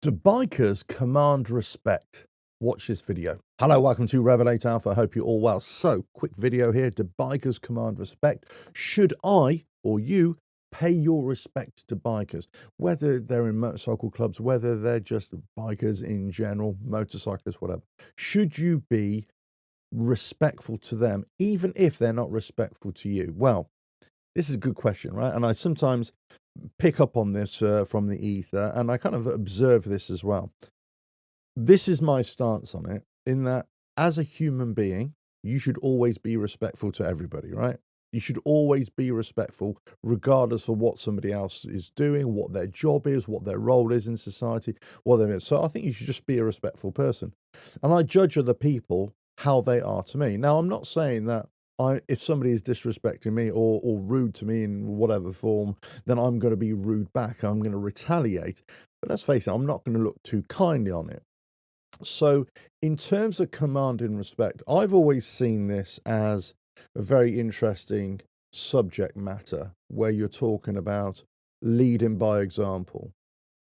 Do bikers command respect? Watch this video. Hello, welcome to RevelatorAlf. I hope you're all well. So, quick video here. Do bikers command respect? Should I or you pay your respect to bikers? Whether they're in motorcycle clubs, whether they're just bikers in general, motorcyclists, whatever. Should you be respectful to them, even if they're not respectful to you? Well, this is a good question, right? And I sometimes pick up on this from the ether, and I kind of observe this as well. This is my stance on it, in that as a human being, you should always be respectful to everybody, right? You should always be respectful, regardless of what somebody else is doing, what their job is, what their role is in society, whatever it is. So I think you should just be a respectful person. And I judge other people how they are to me. Now, I'm not saying that if somebody is disrespecting me or rude to me in whatever form, then I'm going to be rude back. I'm going to retaliate. But let's face it, I'm not going to look too kindly on it. So in terms of command and respect, I've always seen this as a very interesting subject matter where you're talking about leading by example.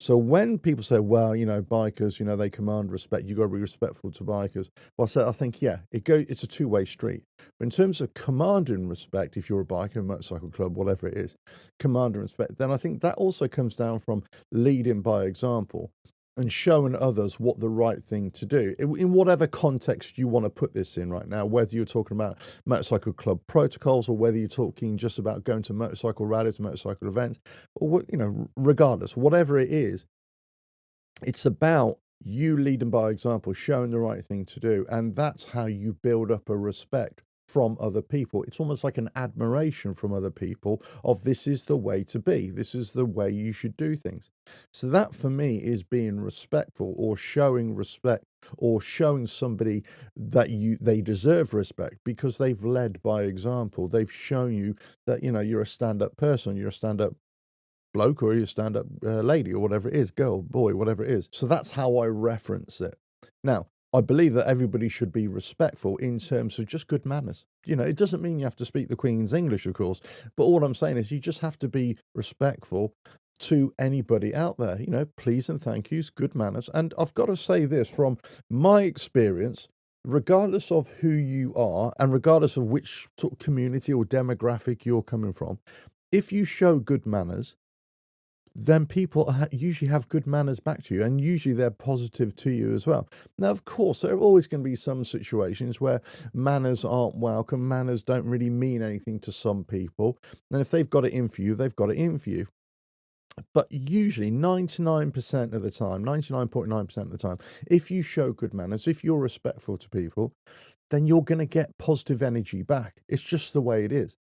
So when people say, well, bikers, they command respect, you've got to be respectful to bikers. Well, I think, yeah, it's a two-way street. But in terms of commanding respect, if you're a biker, a motorcycle club, whatever it is, command and respect, then I think that also comes down from leading by example and showing others what the right thing to do, in whatever context you want to put this in right now, whether you're talking about motorcycle club protocols or whether you're talking just about going to motorcycle rallies, motorcycle events, or, regardless, whatever it is, it's about you leading by example, showing the right thing to do. And that's how you build up a respect from other people. It's almost like an admiration from other people of this is the way to be. This is the way you should do things. So that for me is being respectful, or showing respect, or showing somebody that they deserve respect because they've led by example. They've shown you that, you're a stand-up person, you're a stand-up bloke, or you're a stand-up lady, or whatever it is, girl, boy, whatever it is. So that's how I reference it. Now, I believe that everybody should be respectful in terms of just good manners. It doesn't mean you have to speak the Queen's English, of course, but all I'm saying is you just have to be respectful to anybody out there. Please and thank yous, good manners. And I've got to say this from my experience, regardless of who you are and regardless of which sort of community or demographic you're coming from, if you show good manners, then people usually have good manners back to you, and usually they're positive to you as well. Now, of course, there are always going to be some situations where manners aren't welcome. Manners don't really mean anything to some people. And if they've got it in for you, they've got it in for you. But usually 99% of the time, 99.9% of the time, if you show good manners, if you're respectful to people, then you're going to get positive energy back. It's just the way it is.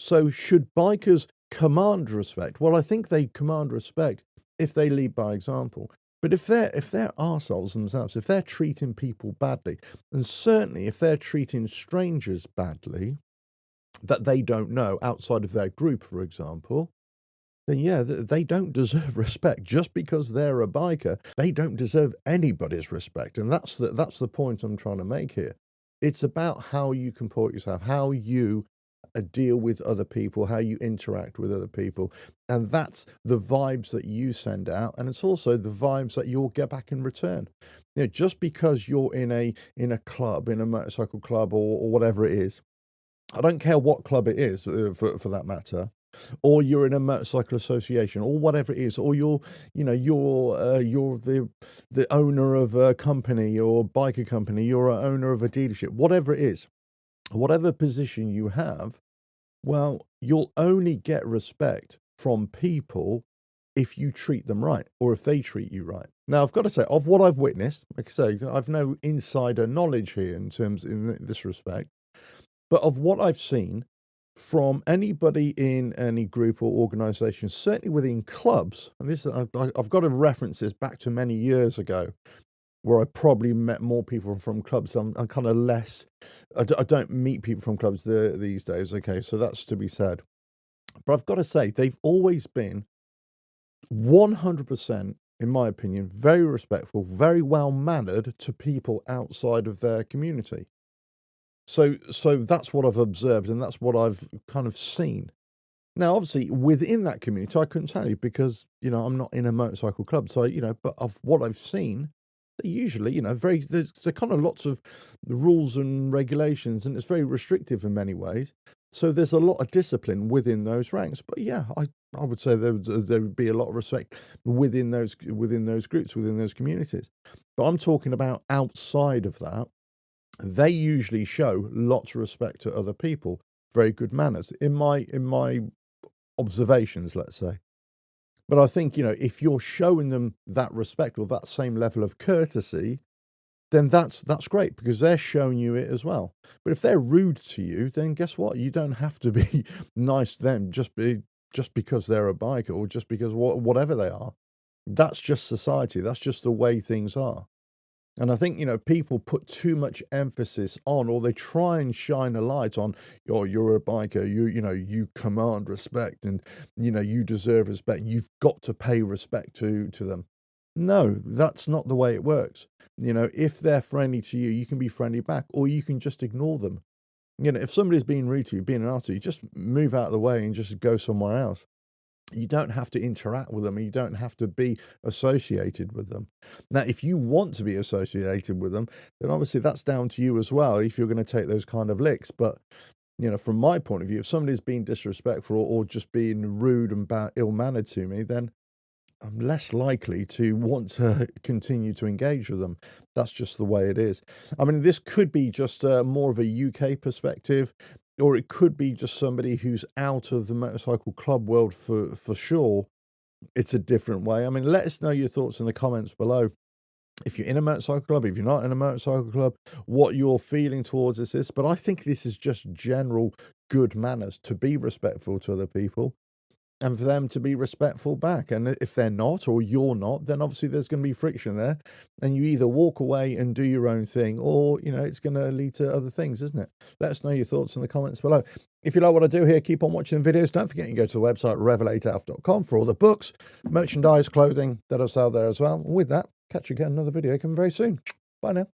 So should bikers command respect? Well, I think they command respect if they lead by example. But if they're arseholes themselves, if they're treating people badly, and certainly if they're treating strangers badly that they don't know outside of their group, for example, then yeah, they don't deserve respect. Just because they're a biker, they don't deserve anybody's respect. And that's the point I'm trying to make here. It's about how you comport yourself, how you deal with other people, how you interact with other people, and that's the vibes that you send out, and it's also the vibes that you'll get back in return. Just because you're in a club, in a motorcycle club, or whatever it is, I don't care what club it is for that matter, or you're in a motorcycle association, or whatever it is, or you're the owner of a company or biker company, you're an owner of a dealership, whatever it is, whatever position you have, well, you'll only get respect from people if you treat them right, or if they treat you right. Now, I've got to say, of what I've witnessed, like I say, I've no insider knowledge here in this respect, but of what I've seen from anybody in any group or organisation, certainly within clubs, and this I've got to reference this back to many years ago, where I probably met more people from clubs. I'm kind of less, I don't meet people from clubs these days, okay, so that's to be said. But I've got to say, they've always been 100%, in my opinion, very respectful, very well-mannered to people outside of their community. So that's what I've observed, and that's what I've kind of seen. Now, obviously, within that community, I couldn't tell you because, you know, I'm not in a motorcycle club. So, you know, but of what I've seen, they usually, you know, there's kind of lots of rules and regulations, and it's very restrictive in many ways. So there's a lot of discipline within those ranks. But yeah, I would say there would be a lot of respect within those groups, within those communities. But I'm talking about outside of that. They usually show lots of respect to other people, very good manners in my observations, let's say. But I think, you know, if you're showing them that respect or that same level of courtesy, then that's great because they're showing you it as well. But if they're rude to you, then guess what? You don't have to be nice to them just because they're a biker or just because whatever they are. That's just society. That's just the way things are. And I think, you know, people put too much emphasis on, or they try and shine a light on, oh, you're a biker, you know, you command respect and, you know, you deserve respect. You've got to pay respect to them. No, that's not the way it works. You know, if they're friendly to you, you can be friendly back, or you can just ignore them. You know, if somebody's being rude to you, being an arsehole to you, just move out of the way and just go somewhere else. You don't have to interact with them. You don't have to be associated with them. Now, if you want to be associated with them, then obviously that's down to you as well if you're going to take those kind of licks. But, you know, from my point of view, if somebody's being disrespectful or just being rude and ill-mannered to me, then I'm less likely to want to continue to engage with them. That's just the way it is. I mean, this could be just more of a UK perspective, or it could be just somebody who's out of the motorcycle club world for sure. It's a different way. I mean, let us know your thoughts in the comments below. If you're in a motorcycle club, if you're not in a motorcycle club, what you're feeling towards this. But I think this is just general good manners, to be respectful to other people and for them to be respectful back. And if they're not, or you're not, then obviously there's going to be friction there. And you either walk away and do your own thing, or, you know, it's going to lead to other things, isn't it? Let us know your thoughts in the comments below. If you like what I do here, keep on watching the videos. Don't forget you can go to the website, RevelatorAlf.com, for all the books, merchandise, clothing that I sell there as well. And with that, catch you again another video coming very soon. Bye now.